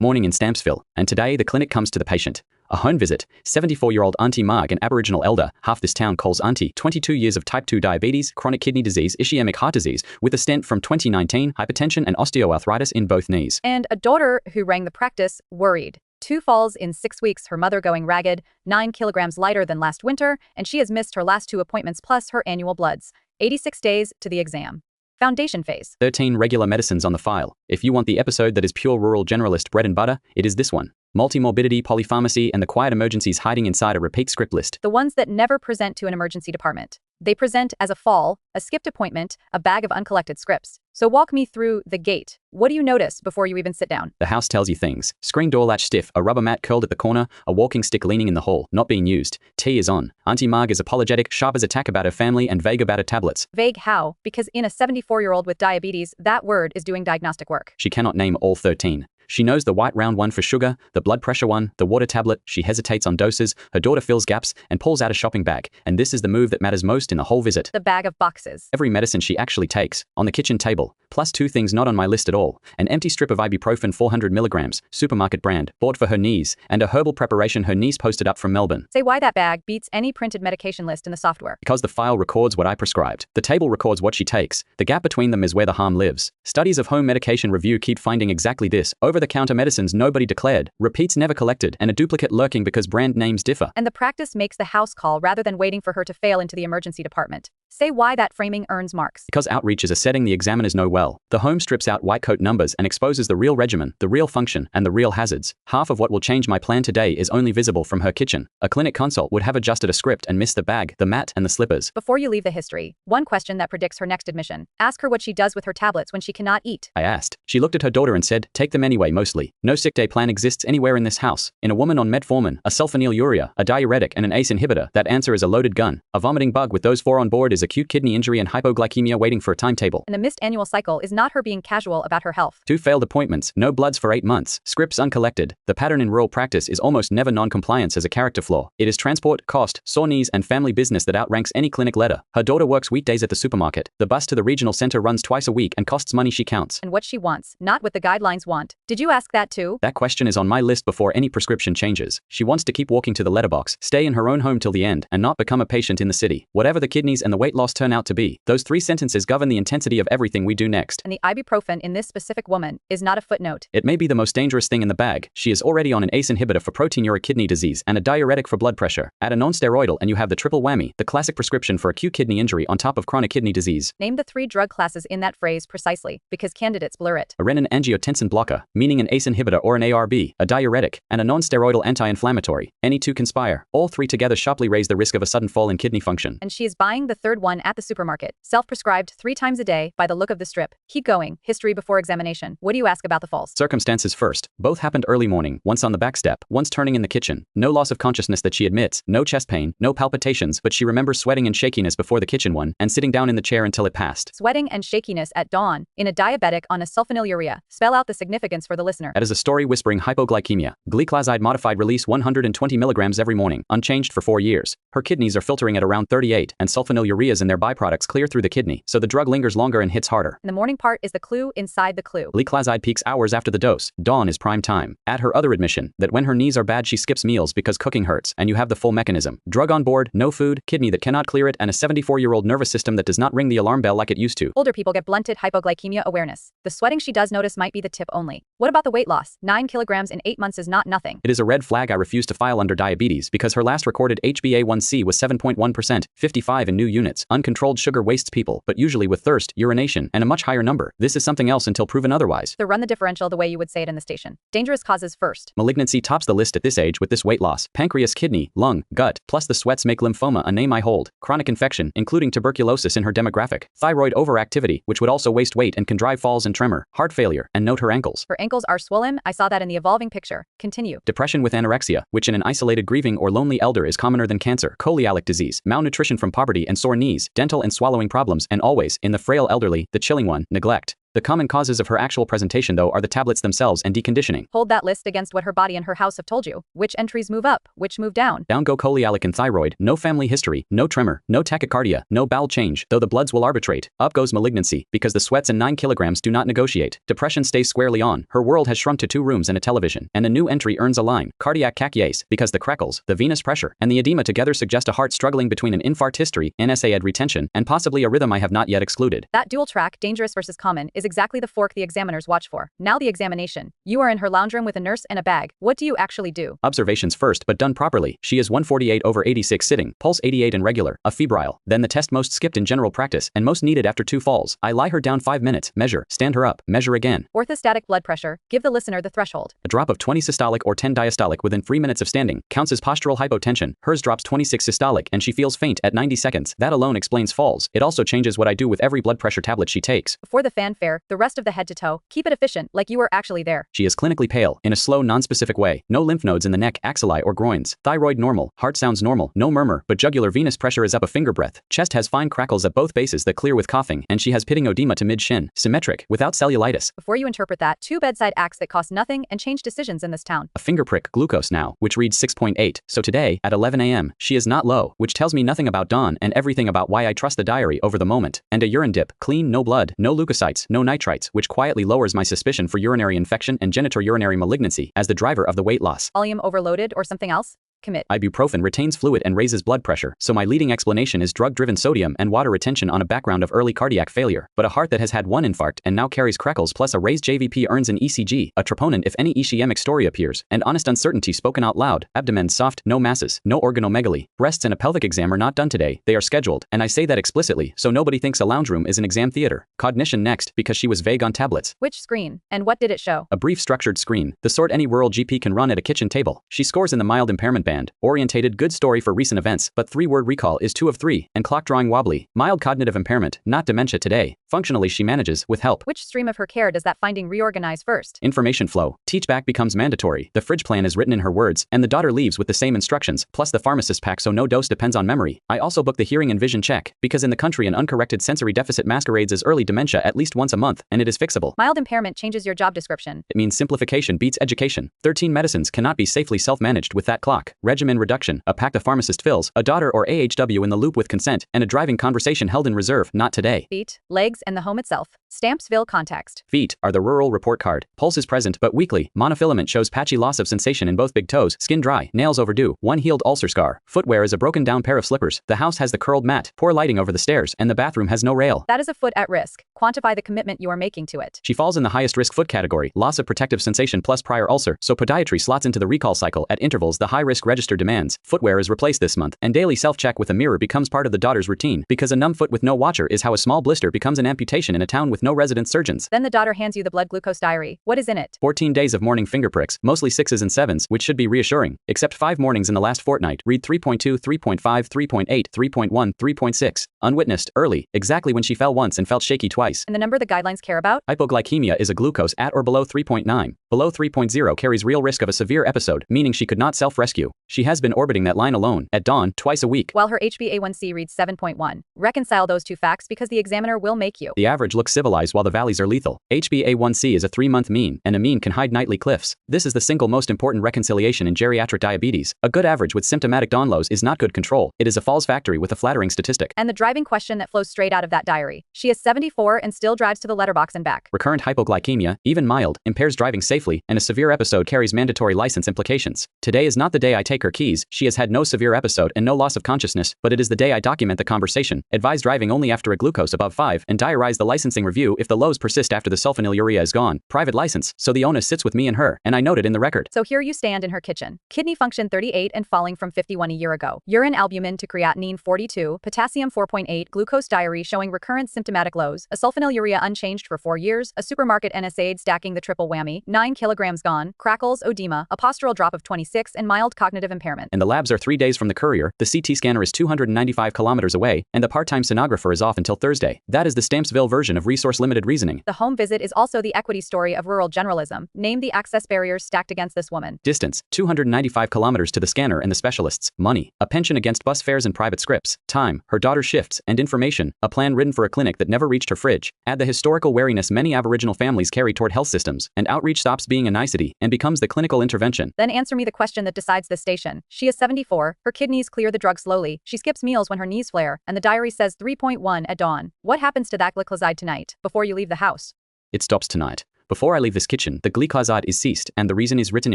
morning in Stampsville, and today the clinic comes to the patient. A home visit, 74-year-old Aunty Marg, an Aboriginal elder, half this town calls Aunty, 22 years of type 2 diabetes, chronic kidney disease, ischemic heart disease, with a stent from 2019, hypertension and osteoarthritis in both knees. And a daughter who rang the practice, worried. 2 falls in 6 weeks, her mother going ragged, 9 kilograms lighter than last winter, and she has missed her last 2 appointments plus her annual bloods. 86 days to the exam. Foundation phase. 13 regular medicines on the file. If you want the episode that is pure rural generalist bread and butter, it is this one. Multimorbidity, polypharmacy, and the quiet emergencies hiding inside a repeat script list. The ones that never present to an emergency department. They present as a fall, a skipped appointment, a bag of uncollected scripts. So walk me through the gate. What do you notice before you even sit down? The house tells you things. Screen door latch stiff, a rubber mat curled at the corner, a walking stick leaning in the hall, not being used. Tea is on. Aunty Marg is apologetic, sharp as a tack about her family, and vague about her tablets. Vague how? Because in a 74-year-old with diabetes, that word is doing diagnostic work. She cannot name all 13. She knows the white round one for sugar, the blood pressure one, the water tablet. She hesitates on doses. Her daughter fills gaps and pulls out a shopping bag. And this is the move that matters most in the whole visit. The bag of boxes. Every medicine she actually takes, on the kitchen table, plus 2 things not on my list at all. An empty strip of ibuprofen 400 milligrams, supermarket brand, bought for her knees, and a herbal preparation her niece posted up from Melbourne. Say why that bag beats any printed medication list in the software. Because the file records what I prescribed. The table records what she takes. The gap between them is where the harm lives. Studies of home medication review keep finding exactly this. Over-the-counter medicines nobody declared, repeats never collected, and a duplicate lurking because brand names differ. And the practice makes the house call rather than waiting for her to fail into the emergency department. Say why that framing earns marks. Because outreach is a setting the examiners know well. The home strips out white coat numbers and exposes the real regimen, the real function, and the real hazards. Half of what will change my plan today is only visible from her kitchen. A clinic consult would have adjusted a script and missed the bag, the mat, and the slippers. Before you leave the history, one question that predicts her next admission. Ask her what she does with her tablets when she cannot eat. I asked. She looked at her daughter and said, take them anyway mostly. No sick day plan exists anywhere in this house. In a woman on metformin, a sulfonylurea, a diuretic, and an ACE inhibitor, that answer is a loaded gun. A vomiting bug with those 4 on board is acute kidney injury and hypoglycemia waiting for a timetable. And the missed annual cycle is not her being casual about her health. 2 failed appointments, no bloods for 8 months, scripts uncollected. The pattern in rural practice is almost never non-compliance as a character flaw. It is transport, cost, sore knees, and family business that outranks any clinic letter. Her daughter works weekdays at the supermarket. The bus to the regional center runs twice a week and costs money she counts. And what she wants, not what the guidelines want. Did you ask that too? That question is on my list before any prescription changes. She wants to keep walking to the letterbox, stay in her own home till the end, and not become a patient in the city. Whatever the kidneys and the weight loss turn out to be, those 3 sentences govern the intensity of everything we do next. And the ibuprofen in this specific woman is not a footnote. It may be the most dangerous thing in the bag. She is already on an ACE inhibitor for proteinuria kidney disease and a diuretic for blood pressure. Add a non-steroidal and you have the triple whammy, the classic prescription for acute kidney injury on top of chronic kidney disease. Name the 3 drug classes in that phrase precisely, because candidates blur it. A renin-angiotensin blocker, meaning an ACE inhibitor or an ARB, a diuretic, and a non-steroidal anti-inflammatory. Any 2 conspire. All 3 together sharply raise the risk of a sudden fall in kidney function. And she is buying the 3rd one at the supermarket. Self-prescribed 3 times a day by the look of the strip. Keep going. History before examination. What do you ask about the falls? Circumstances first. Both happened early morning, once on the back step, once turning in the kitchen. No loss of consciousness that she admits, no chest pain, no palpitations, but she remembers sweating and shakiness before the kitchen one, and sitting down in the chair until it passed. Sweating and shakiness at dawn, in a diabetic on a sulfonylurea. Spell out the significance for the listener. That is a story whispering hypoglycemia. Gliclazide modified release 120 milligrams every morning, unchanged for 4 years. Her kidneys are filtering at around 38, and sulfonylureas and their byproducts clear through the kidney, so the drug lingers longer and hits harder. And the morning part is the clue inside the clue. Gliclazide peaks hours after the dose. Dawn is prime time. Add her other admission, that when her knees are bad she skips meals because cooking hurts, and you have the full mechanism. Drug on board, no food, kidney that cannot clear it, and a 74-year-old nervous system that does not ring the alarm bell like it used to. Older people get blunted hypoglycemia awareness. The sweating she does notice might be the tip only. What about the weight loss? 9 kilograms in 8 months is not nothing. It is a red flag I refuse to file under diabetes because her last recorded HbA1c was 7.1%, 55 in new units. Uncontrolled sugar wastes people, but usually with thirst, urination, and a much higher number. This is something else until proven otherwise. So run the differential the way you would say it in the station. Dangerous causes first. Malignancy tops the list at this age with this weight loss. Pancreas, kidney, lung, gut, plus the sweats make lymphoma a name I hold. Chronic infection, including tuberculosis in her demographic. Thyroid overactivity, which would also waste weight and can drive falls and tremor. Heart failure, and note her ankles. Her ankles are swollen. I saw that in the evolving picture. Continue. Depression with anorexia, which in an isolated grieving or lonely elder is commoner than cancer. Coeliac disease, malnutrition from poverty and sore knees, dental and swallowing problems, and always, in the frail elderly, the chilling one, neglect. The common causes of her actual presentation though are the tablets themselves and deconditioning. Hold that list against what her body and her house have told you. Which entries move up, which move down. Down go coliac and thyroid, no family history, no tremor, no tachycardia, no bowel change, though the bloods will arbitrate. Up goes malignancy, because the sweats and 9 kilograms do not negotiate. Depression stays squarely on. Her world has shrunk to 2 rooms and a television. And the new entry earns a line. Cardiac cachiase, because the crackles, the venous pressure, and the edema together suggest a heart struggling between an infarct history, NSAID retention, and possibly a rhythm I have not yet excluded. That dual track, dangerous versus common, is exactly the fork the examiners watch for. Now the examination. You are in her lounge room with a nurse and a bag. What do you actually do? Observations first, but done properly. She is 148/86 sitting, pulse 88 and regular, a febrile. Then the test most skipped in general practice, and most needed after 2 falls. I lie her down 5 minutes, measure, stand her up, measure again. Orthostatic blood pressure. Give the listener the threshold. A drop of 20 systolic or 10 diastolic within 3 minutes of standing counts as postural hypotension. Hers drops 26 systolic and she feels faint at 90 seconds. That alone explains falls. It also changes what I do with every blood pressure tablet she takes. Before the fanfare, the rest of the head to toe, keep it efficient, like you were actually there. She is clinically pale, in a slow, non-specific way. No lymph nodes in the neck, axilla or groins. Thyroid normal, heart sounds normal, no murmur, but jugular venous pressure is up a finger breadth. Chest has fine crackles at both bases that clear with coughing, and she has pitting edema to mid-shin, symmetric, without cellulitis. Before you interpret that, 2 bedside acts that cost nothing and change decisions in this town. A finger prick glucose now, which reads 6.8. So today, at 11 a.m., she is not low, which tells me nothing about Dawn and everything about why I trust the diary over the moment. And a urine dip, clean, no blood, no leukocytes, no nitrites, which quietly lowers my suspicion for urinary infection and genitourinary malignancy as the driver of the weight loss. Volume overloaded or something else? Commit. Ibuprofen retains fluid and raises blood pressure, so my leading explanation is drug-driven sodium and water retention on a background of early cardiac failure. But a heart that has had 1 infarct and now carries crackles plus a raised JVP earns an ECG, a troponin if any ischemic story appears, and honest uncertainty spoken out loud. Abdomen soft, no masses, no organomegaly. Breasts and a pelvic exam are not done today, they are scheduled, and I say that explicitly, so nobody thinks a lounge room is an exam theater. Cognition next, because she was vague on tablets. Which screen? And what did it show? A brief structured screen, the sort any rural GP can run at a kitchen table. She scores in the mild impairment band, orientated good story for recent events, but 3-word recall is 2 of 3, and clock drawing wobbly. Mild cognitive impairment, not dementia today. Functionally she manages, with help. Which stream of her care does that finding reorganize first? Information flow. Teach back becomes mandatory. The fridge plan is written in her words, and the daughter leaves with the same instructions, plus the pharmacist pack so no dose depends on memory. I also book the hearing and vision check, because in the country an uncorrected sensory deficit masquerades as early dementia at least once a month, and it is fixable. Mild impairment changes your job description. It means simplification beats education. 13 medicines cannot be safely self-managed with that clock. Regimen reduction, a pack the pharmacist fills, a daughter or AHW in the loop with consent, and a driving conversation held in reserve, not today. Feet, legs, and the home itself. Stampsville context. Feet are the rural report card. Pulse is present, but weakly. Monofilament shows patchy loss of sensation in both big toes. Skin dry. Nails overdue. 1 healed ulcer scar. Footwear is a broken down pair of slippers. The house has the curled mat. Poor lighting over the stairs, and the bathroom has no rail. That is a foot at risk. Quantify the commitment you are making to it. She falls in the highest risk foot category. Loss of protective sensation plus prior ulcer, so podiatry slots into the recall cycle at intervals the high risk register demands. Footwear is replaced this month, and daily self-check with a mirror becomes part of the daughter's routine, because a numb foot with no watcher is how a small blister becomes an amputation in a town with no resident surgeons. Then the daughter hands you the blood glucose diary. What is in it? 14 days of morning finger pricks, mostly 6s and 7s, which should be reassuring, except 5 mornings in the last fortnight. Read 3.2, 3.5, 3.8, 3.1, 3.6. Unwitnessed, early, exactly when she fell once and felt shaky twice. And the number the guidelines care about? Hypoglycemia is a glucose at or below 3.9. Below 3.0 carries real risk of a severe episode, meaning she could not self-rescue. She has been orbiting that line alone, at dawn, twice a week. While her HbA1c reads 7.1. Reconcile those 2 facts because the examiner will make you. The average looks civilized while the valleys are lethal. HbA1c is a 3-month mean, and a mean can hide nightly cliffs. This is the single most important reconciliation in geriatric diabetes. A good average with symptomatic dawn lows is not good control. It is a false factory with a flattering statistic. And the driving question that flows straight out of that diary. She is 74 and still drives to the letterbox and back. Recurrent hypoglycemia, even mild, impairs driving safely, and a severe episode carries mandatory license implications. Today is not the day I take her keys. She has had no severe episode and no loss of consciousness, but it is the day I document the conversation, advise driving only after a glucose above 5, and diarize the licensing review if the lows persist after the sulfonylurea is gone. Private license, so the onus sits with me and her, and I note it in the record. So here you stand in her kitchen. Kidney function 38 and falling from 51 a year ago. Urine albumin to creatinine 42, potassium 4.8, glucose diary showing recurrent symptomatic lows, a sulfonylurea unchanged for 4 years, a supermarket NSAID stacking the triple whammy, 9 9 kilograms gone, crackles, oedema, a postural drop of 26, and mild cognitive impairment. And the labs are 3 days from the courier, the CT scanner is 295 kilometers away, and the part-time sonographer is off until Thursday. That is the Stampsville version of resource-limited reasoning. The home visit is also the equity story of rural generalism. Name the access barriers stacked against this woman. Distance, 295 kilometers to the scanner and the specialists. Money, a pension against bus fares and private scripts. Time, her daughter's shifts, and information, a plan written for a clinic that never reached her fridge. Add the historical wariness many Aboriginal families carry toward health systems, and outreach stops being a nicety and becomes the clinical intervention. Then answer me the question that decides this station. She is 74, her kidneys clear the drug slowly, she skips meals when her knees flare, and the diary says 3.1 at dawn. What happens to that gliclazide tonight, before you leave the house? It stops tonight. Before I leave this kitchen, the gliclazide is ceased, and the reason is written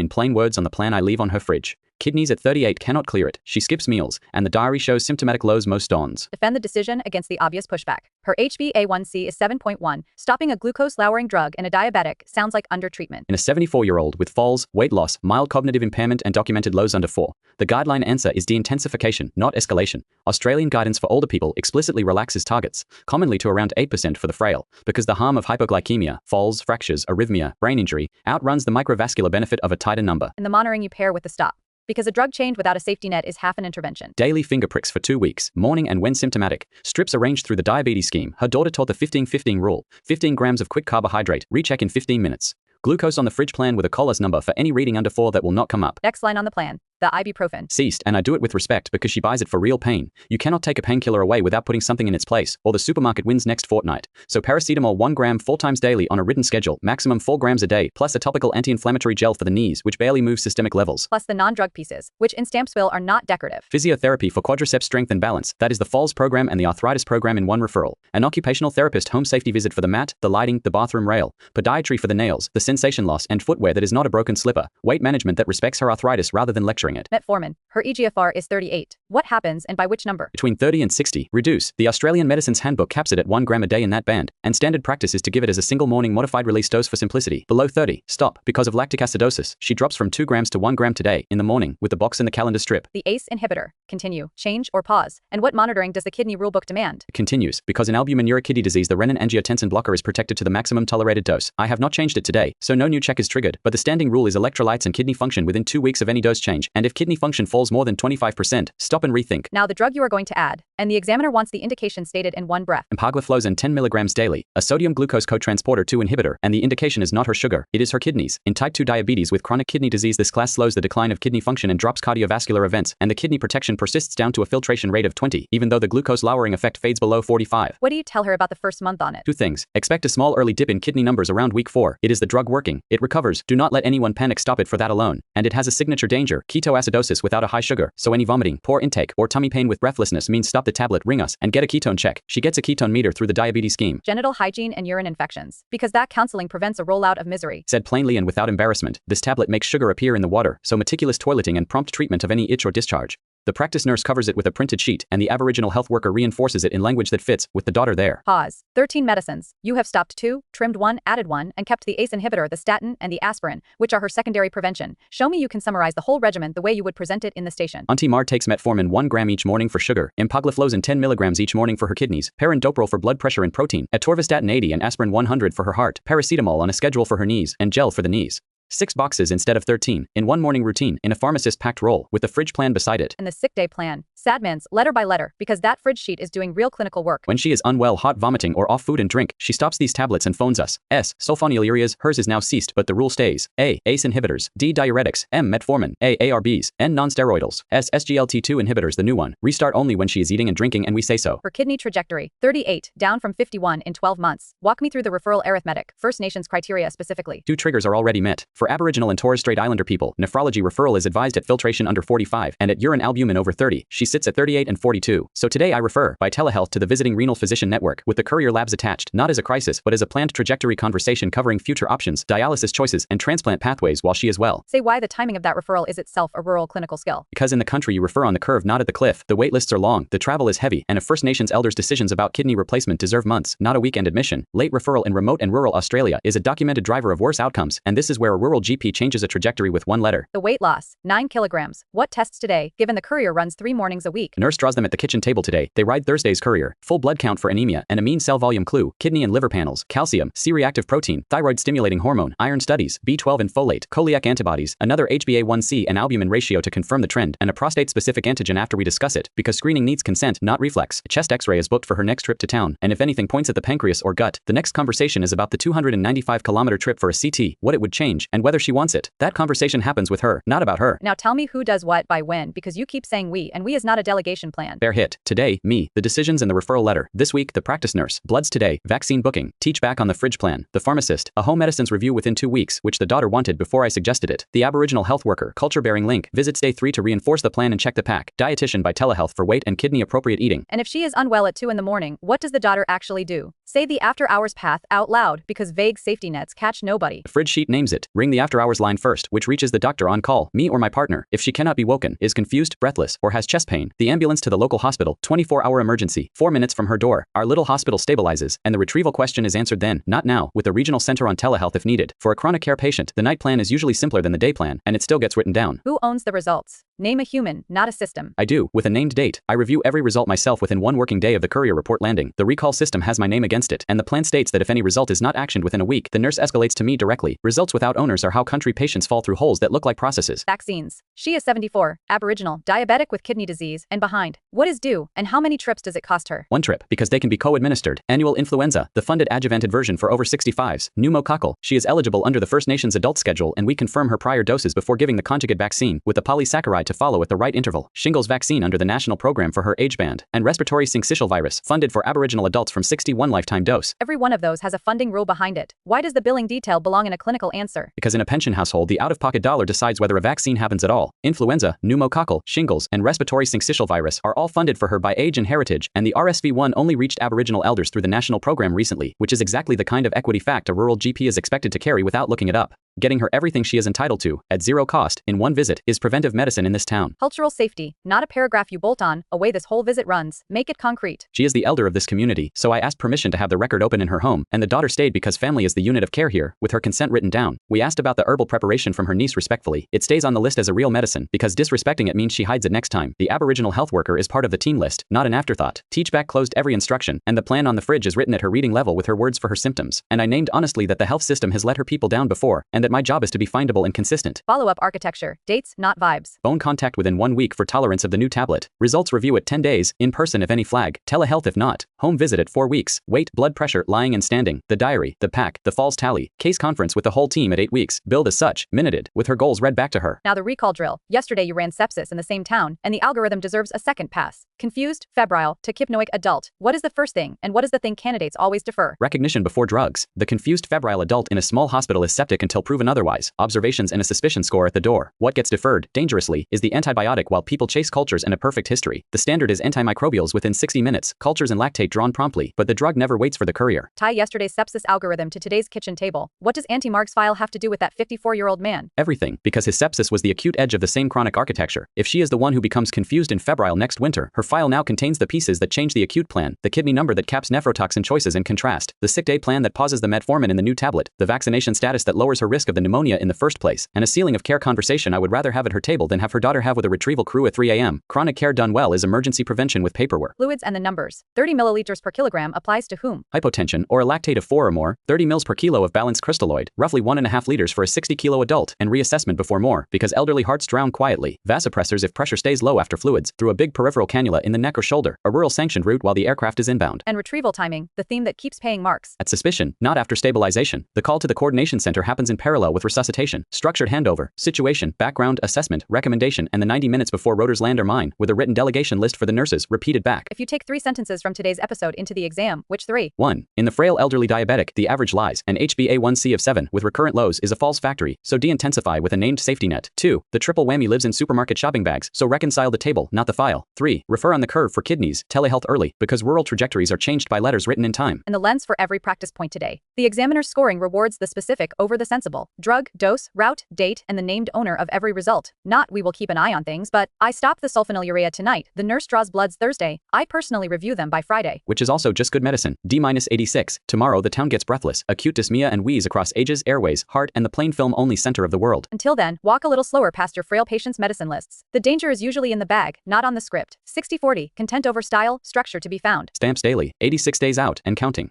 in plain words on the plan I leave on her fridge. Kidneys at 38 cannot clear it, she skips meals, and the diary shows symptomatic lows most dawns. Defend the decision against the obvious pushback. Her HbA1c is 7.1. Stopping a glucose-lowering drug in a diabetic sounds like under-treatment. In a 74-year-old with falls, weight loss, mild cognitive impairment and documented lows under 4, the guideline answer is de-intensification, not escalation. Australian guidance for older people explicitly relaxes targets, commonly to around 8% for the frail, because the harm of hypoglycemia, falls, fractures, arrhythmia, brain injury, outruns the microvascular benefit of a tighter number. And the monitoring you pair with the stop. Because a drug change without a safety net is half an intervention. Daily finger pricks for 2 weeks, morning and when symptomatic. Strips arranged through the diabetes scheme. Her daughter taught the 15-15 rule. 15 grams of quick carbohydrate. Recheck in 15 minutes. Glucose on the fridge plan with a Collis number for any reading under 4 that will not come up. Next line on the plan. The ibuprofen. Ceased, and I do it with respect because she buys it for real pain. You cannot take a painkiller away without putting something in its place, or the supermarket wins next fortnight. So paracetamol 1 gram 4 times daily on a written schedule, maximum 4 grams a day, plus a topical anti-inflammatory gel for the knees, which barely moves systemic levels. Plus the non-drug pieces, which in Stampsville are not decorative. Physiotherapy for quadriceps strength and balance, that is the falls program and the arthritis program in one referral. An occupational therapist home safety visit for the mat, the lighting, the bathroom rail. Podiatry for the nails, the sensation loss, and footwear that is not a broken slipper. Weight management that respects her arthritis rather than lecturing it. Metformin. Her eGFR is 38. What happens and by which number? Between 30 and 60. Reduce. The Australian Medicines Handbook caps it at 1 gram a day in that band, and standard practice is to give it as a single morning modified release dose for simplicity. Below 30. Stop. Because of lactic acidosis, she drops from 2 grams to 1 gram today, in the morning, with the box and the calendar strip. The ACE inhibitor. Continue, change, or pause. And what monitoring does the kidney rulebook demand? It continues. Because in albuminuric kidney disease the renin-angiotensin blocker is protected to the maximum tolerated dose. I have not changed it today, so no new check is triggered, but the standing rule is electrolytes and kidney function within 2 weeks of any dose change, and if kidney function falls more than 25%, stop and rethink. Now the drug you are going to add, and the examiner wants the indication stated in one breath. Empagliflozin 10 mg daily, a sodium glucose cotransporter 2 inhibitor, and the indication is not her sugar, it is her kidneys. In type 2 diabetes with chronic kidney disease this class slows the decline of kidney function and drops cardiovascular events, and the kidney protection persists down to a filtration rate of 20, even though the glucose lowering effect fades below 45. What do you tell her about the first month on it? 2 things. Expect a small early dip in kidney numbers around week 4. It is the drug working. It recovers. Do not let anyone panic stop it for that alone. And it has a signature danger, ketoacidosis without a high sugar, so any vomiting, poor intake, or tummy pain with breathlessness means stop the tablet, ring us, and get a ketone check. She gets a ketone meter through the diabetes scheme. Genital hygiene and urine infections. Because that counseling prevents a rollout of misery. Said plainly and without embarrassment, this tablet makes sugar appear in the water, so meticulous toileting and prompt treatment of any itch or discharge. The practice nurse covers it with a printed sheet, and the Aboriginal health worker reinforces it in language that fits, with the daughter there. Pause. 13 medicines. You have stopped 2, trimmed 1, added 1, and kept the ACE inhibitor, the statin, and the aspirin, which are her secondary prevention. Show me you can summarize the whole regimen the way you would present it in the station. Aunty Marg takes metformin 1 gram each morning for sugar, empagliflozin 10 mg each morning for her kidneys, perindopril for blood pressure and protein, atorvastatin 80 and aspirin 100 for her heart, paracetamol on a schedule for her knees, and gel for the knees. 6 boxes instead of 13, in one morning routine, in a pharmacist-packed roll, with the fridge plan beside it. And the sick day plan. SADMANS, letter by letter, because that fridge sheet is doing real clinical work. When she is unwell, hot vomiting, or off food and drink, she stops these tablets and phones us. S. Sulfonylureas, hers is now ceased, but the rule stays. A. ACE inhibitors. D. Diuretics. M. Metformin. A. ARBs. N. Non-steroidals. S. SGLT2 inhibitors, the new one. Restart only when she is eating and drinking and we say so. Her kidney trajectory, 38, down from 51 in 12 months. Walk me through the referral arithmetic, First Nations criteria specifically. 2 triggers are already met. For Aboriginal and Torres Strait Islander people, nephrology referral is advised at filtration under 45, and at urine albumin over 30. She sits at 38 and 42. So today I refer, by telehealth, to the visiting renal physician network, with the courier labs attached, not as a crisis, but as a planned trajectory conversation covering future options, dialysis choices, and transplant pathways while she is well. Say why the timing of that referral is itself a rural clinical skill. Because in the country you refer on the curve, not at the cliff. The wait lists are long, the travel is heavy, and a First Nations elders' decisions about kidney replacement deserve months, not a weekend admission. Late referral in remote and rural Australia is a documented driver of worse outcomes, and this is where a rural rural GP changes a trajectory with one letter. The weight loss, 9 kilograms. What tests today, given the courier runs 3 mornings a week? Nurse draws them at the kitchen table today. They ride Thursday's courier. Full blood count for anemia and amine cell volume clue, kidney and liver panels, calcium, C-reactive protein, thyroid stimulating hormone, iron studies, B12 and folate, celiac antibodies, another HbA1c and albumin ratio to confirm the trend, and a prostate-specific antigen after we discuss it, because screening needs consent, not reflex. A chest x-ray is booked for her next trip to town, and if anything points at the pancreas or gut, the next conversation is about the 295-kilometer trip for a CT, what it would change, and whether she wants it. That conversation happens with her, not about her. Now tell me who does what by when, because you keep saying we, and we is not a delegation plan. Fair hit. Today, me, the decisions and the referral letter. This week, the practice nurse. Bloods today, vaccine booking, teach back on the fridge plan. The pharmacist, a home medicines review within 2 weeks, which the daughter wanted before I suggested it. The Aboriginal health worker, culture-bearing link, visits day 3 to reinforce the plan and check the pack. Dietitian by telehealth for weight and kidney appropriate eating. And if she is unwell at 2 in the morning, what does the daughter actually do? Say the after-hours path out loud, because vague safety nets catch nobody. The fridge sheet names it. Ring the after-hours line first, which reaches the doctor on call, me or my partner, if she cannot be woken, is confused, breathless, or has chest pain. The ambulance to the local hospital, 24-hour emergency, 4 minutes from her door. Our little hospital stabilizes, and the retrieval question is answered then, not now, with the regional center on telehealth if needed. For a chronic care patient, the night plan is usually simpler than the day plan, and it still gets written down. Who owns the results? Name a human, not a system. I do, with a named date. I review every result myself within 1 working day of the courier report landing. The recall system has my name against it, and the plan states that if any result is not actioned within a week, the nurse escalates to me directly. Results without owners are how country patients fall through holes that look like processes. Vaccines. She is 74, Aboriginal, diabetic with kidney disease, and behind. What is due, and how many trips does it cost her? 1 trip, because they can be co-administered. Annual influenza, the funded adjuvanted version for over 65s. Pneumococcal. She is eligible under the First Nations adult schedule, and we confirm her prior doses before giving the conjugate vaccine, with the polysaccharide to follow at the right interval. Shingles vaccine under the national program for her age band, and respiratory syncytial virus, funded for Aboriginal adults from 61 lifetime dose. Every one of those has a funding rule behind it. Why does the billing detail belong in a clinical answer? Because in a pension household, the out-of-pocket dollar decides whether a vaccine happens at all. Influenza, pneumococcal, shingles, and respiratory syncytial virus are all funded for her by age and heritage, and the RSV-1 only reached Aboriginal elders through the national program recently, which is exactly the kind of equity fact a rural GP is expected to carry without looking it up. Getting her everything she is entitled to, at 0 cost, in 1 visit, is preventive medicine in this town. Cultural safety, not a paragraph you bolt on, away this whole visit runs. Make it concrete. She is the elder of this community, so I asked permission to have the record open in her home, and the daughter stayed because family is the unit of care here, with her consent written down. We asked about the herbal preparation from her niece respectfully. It stays on the list as a real medicine, because disrespecting it means she hides it next time. The Aboriginal health worker is part of the teen list, not an afterthought. Teachback closed every instruction, and the plan on the fridge is written at her reading level with her words for her symptoms. And I named honestly that the health system has let her people down before, and that my job is to be findable and consistent. Follow-up architecture, dates, not vibes. Bone contact within 1 week for tolerance of the new tablet. Results review at 10 days, in person if any flag, telehealth if not, home visit at 4 weeks, weight, blood pressure, lying and standing, the diary, the pack, the falls tally, case conference with the whole team at 8 weeks, billed as such, minuted, with her goals read back to her. Now the recall drill. Yesterday you ran sepsis in the same town, and the algorithm deserves a second pass. Confused, febrile, tachypnoic adult. What is the first thing, and what is the thing candidates always defer? Recognition before drugs. The confused febrile adult in a small hospital is septic until proven otherwise. Observations and a suspicion score at the door. What gets deferred, dangerously, is the antibiotic while people chase cultures and a perfect history. The standard is antimicrobials within 60 minutes, cultures and lactate drawn promptly, but the drug never waits for the courier. Tie yesterday's sepsis algorithm to today's kitchen table. What does Aunty Marg's file have to do with that 54-year-old man? Everything, because his sepsis was the acute edge of the same chronic architecture. If she is the one who becomes confused and febrile next winter, her file now contains the pieces that change the acute plan, the kidney number that caps nephrotoxin choices and contrast, the sick day plan that pauses the metformin in the new tablet, the vaccination status that lowers her risk of the pneumonia in the first place, and a ceiling of care conversation I would rather have at her table than have her daughter have with a retrieval crew at 3 a.m. Chronic care done well is emergency prevention with paperwork. Fluids and the numbers. 30 milliliters per kilogram applies to whom? Hypotension, or a lactate of 4 or more, 30 mils per kilo of balanced crystalloid, roughly 1.5 liters for a 60-kilo adult, and reassessment before more, because elderly hearts drown quietly. Vasopressors if pressure stays low after fluids, through a big peripheral cannula in the neck or shoulder, a rural sanctioned route while the aircraft is inbound. And retrieval timing, the theme that keeps paying marks. At suspicion, not after stabilization. The call to the coordination center happens in parallel with resuscitation. Structured handover, situation, background, assessment, recommendation, and the 90 minutes before rotors land are mine, with a written delegation list for the nurses, repeated back. If you take 3 sentences from today's episode into the exam, which 3? 1. In the frail elderly diabetic, the average lies, an HbA1c of 7 with recurrent lows is a false factory, so de-intensify with a named safety net. 2. The triple whammy lives in supermarket shopping bags, so reconcile the table, not the file. 3. Refer on the curve for kidneys, telehealth early, because rural trajectories are changed by letters written in time. And the lens for every practice point today. The examiner's scoring rewards the specific over the sensible. email, drug, dose, route, date, and the named owner of every result. Not we will keep an eye on things, but I stopped the sulfonylurea tonight. The nurse draws bloods Thursday. I personally review them by Friday. Which is also just good medicine. D-86. Tomorrow the town gets breathless, acute dyspnea and wheeze across ages, airways, heart, and the plain film only center of the world. Until then, walk a little slower past your frail patient's medicine lists. The danger is usually in the bag, not on the script. 60-40, content over style, structure to be found. Stamps daily, 86 days out and counting.